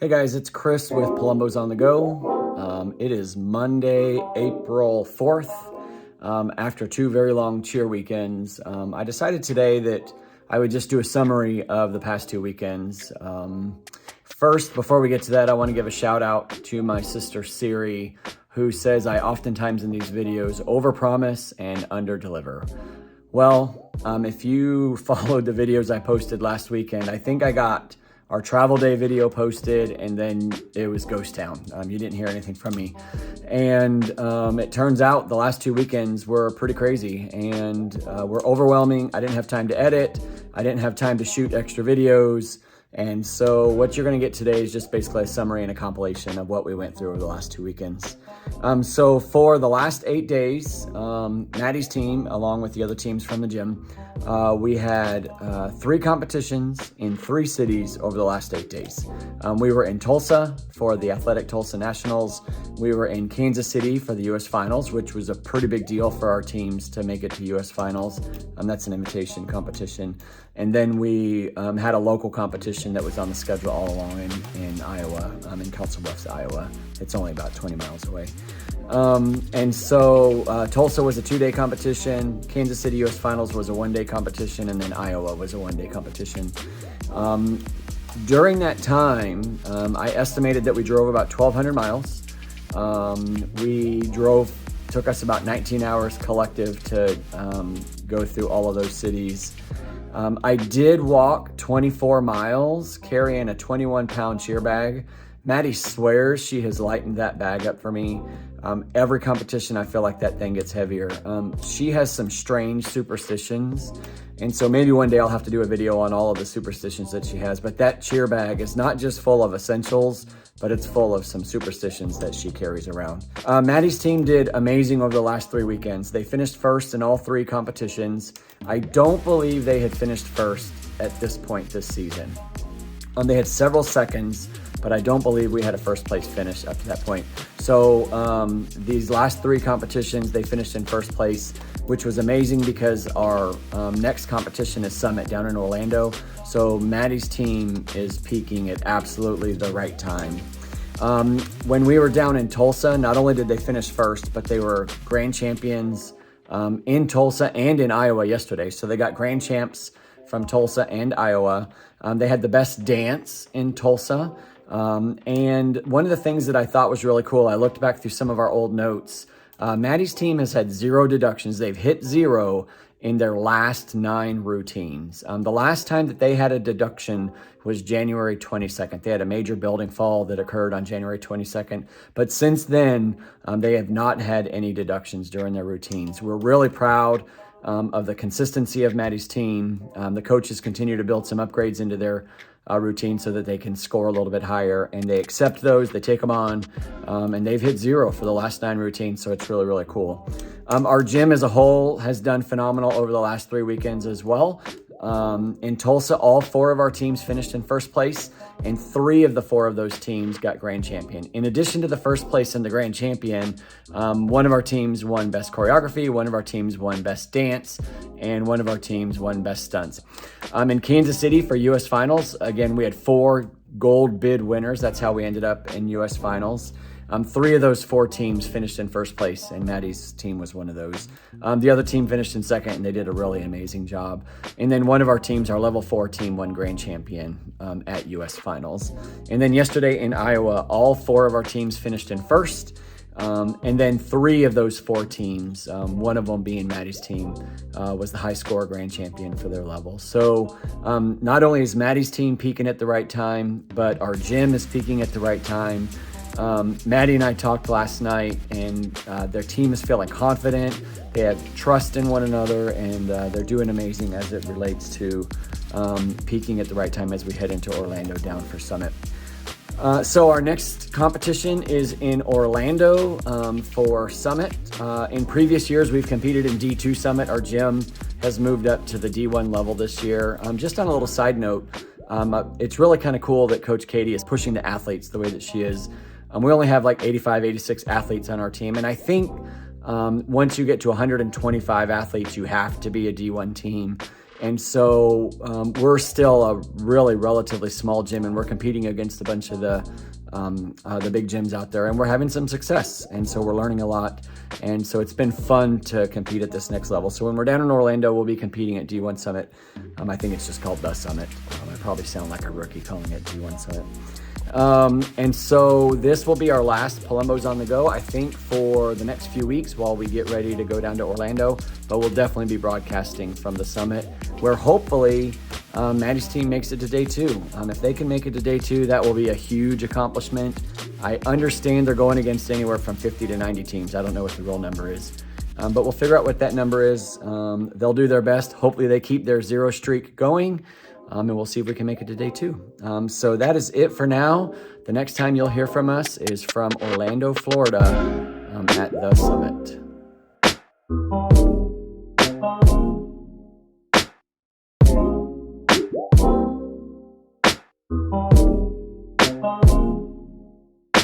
Hey guys, it's Chris with Palumbo's on the Go. It is Monday, April 4th. After two very long cheer weekends, I decided today that I would just do a summary of the past two weekends. First, before we get to that, I want to give a shout out to my sister Siri, who says I oftentimes in these videos overpromise and underdeliver. Well, if you followed the videos I posted last weekend, I think I got our travel day video posted, and then it was ghost town. You didn't hear anything from me. And it turns out the last two weekends were pretty crazy and were overwhelming. I didn't have time to edit. I didn't have time to shoot extra videos. And so what you're gonna get today is just basically a summary and a compilation of what we went through over the last two weekends. So for the last 8 days, Maddie's team, along with the other teams from the gym, we had 3 competitions in 3 cities over the last 8 days. We were in Tulsa for the Athletic Tulsa Nationals. We were in Kansas City for the U.S. Finals, which was a pretty big deal for our teams to make it to U.S. Finals. That's an invitation competition. And then we had a local competition that was on the schedule all along in Iowa, in Council Bluffs, Iowa. It's only about 20 miles away. And so Tulsa was a 2-day competition, Kansas City U.S. Finals was a 1-day competition, and then Iowa was a 1-day competition. During that time, I estimated that we drove about 1,200 miles. Took us about 19 hours collective to go through all of those cities. I did walk 24 miles carrying a 21-pound cheer bag. Maddie swears she has lightened that bag up for me. Every competition, I feel like that thing gets heavier. She has some strange superstitions, and so maybe one day I'll have to do a video on all of the superstitions that she has. But that cheer bag is not just full of essentials, but it's full of some superstitions that she carries around. Maddie's team did amazing over the last 3 weekends. They finished first in all 3 competitions. I don't believe they had finished first at this point this season. They had several seconds, but I don't believe we had a first place finish up to that point. So these last 3 competitions, they finished in first place, which was amazing because our next competition is Summit down in Orlando. So Maddie's team is peaking at absolutely the right time. When we were down in Tulsa, not only did they finish first, but they were grand champions in Tulsa and in Iowa yesterday. So they got grand champs from Tulsa and Iowa. They had the best dance in Tulsa. And one of the things that I thought was really cool, I looked back through some of our old notes. Maddie's team has had 0 deductions. They've hit 0 in their last 9 routines. The last time that they had a deduction was January 22nd. They had a major building fall that occurred on January 22nd. But since then, they have not had any deductions during their routines. We're really proud of the consistency of Maddie's team. The coaches continue to build some upgrades into their routine so that they can score a little bit higher, and they accept those, they take them on, and they've hit 0 for the last 9 routines, so it's really, really cool. Our gym as a whole has done phenomenal over the last 3 weekends as well. In Tulsa, all 4 of our teams finished in first place, and 3 of the 4 of those teams got grand champion. In addition to the first place and the grand champion, one of our teams won best choreography, one of our teams won best dance, and one of our teams won best stunts. In Kansas City for U.S. Finals, again, we had 4 gold bid winners. That's how we ended up in U.S. Finals. 3 of those 4 teams finished in first place, and Maddie's team was one of those. The other team finished in second, and they did a really amazing job. And then one of our teams, our level 4 team, won grand champion at U.S. Finals. And then yesterday in Iowa, all 4 of our teams finished in first. And then 3 of those 4 teams, one of them being Maddie's team, was the high score grand champion for their level. So not only is Maddie's team peaking at the right time, but our gym is peaking at the right time. Maddie and I talked last night, and their team is feeling confident. They have trust in one another, and they're doing amazing as it relates to peaking at the right time as we head into Orlando down for Summit. So our next competition is in Orlando for Summit. In previous years, we've competed in D2 Summit. Our gym has moved up to the D1 level this year. Just on a little side note, it's really kind of cool that Coach Katie is pushing the athletes the way that she is. We only have like 85, 86 athletes on our team. And I think once you get to 125 athletes, you have to be a D1 team. And so we're still a really relatively small gym, and we're competing against a bunch of the big gyms out there, and we're having some success. And so we're learning a lot. And so it's been fun to compete at this next level. So when we're down in Orlando, we'll be competing at D1 Summit. I think it's just called The Summit. I probably sound like a rookie calling it D1 Summit. And so this will be our last Palumbo's on the Go, I think, for the next few weeks while we get ready to go down to Orlando. But we'll definitely be broadcasting from the summit, where hopefully Maddie's team makes it to day 2. If they can make it to day 2, that will be a huge accomplishment. I understand they're going against anywhere from 50 to 90 teams. I don't know what the real number is. But we'll figure out what that number is. They'll do their best. Hopefully they keep their 0 streak going. And we'll see if we can make it to day 2. So that is it for now. The next time you'll hear from us is from Orlando, Florida, at the summit.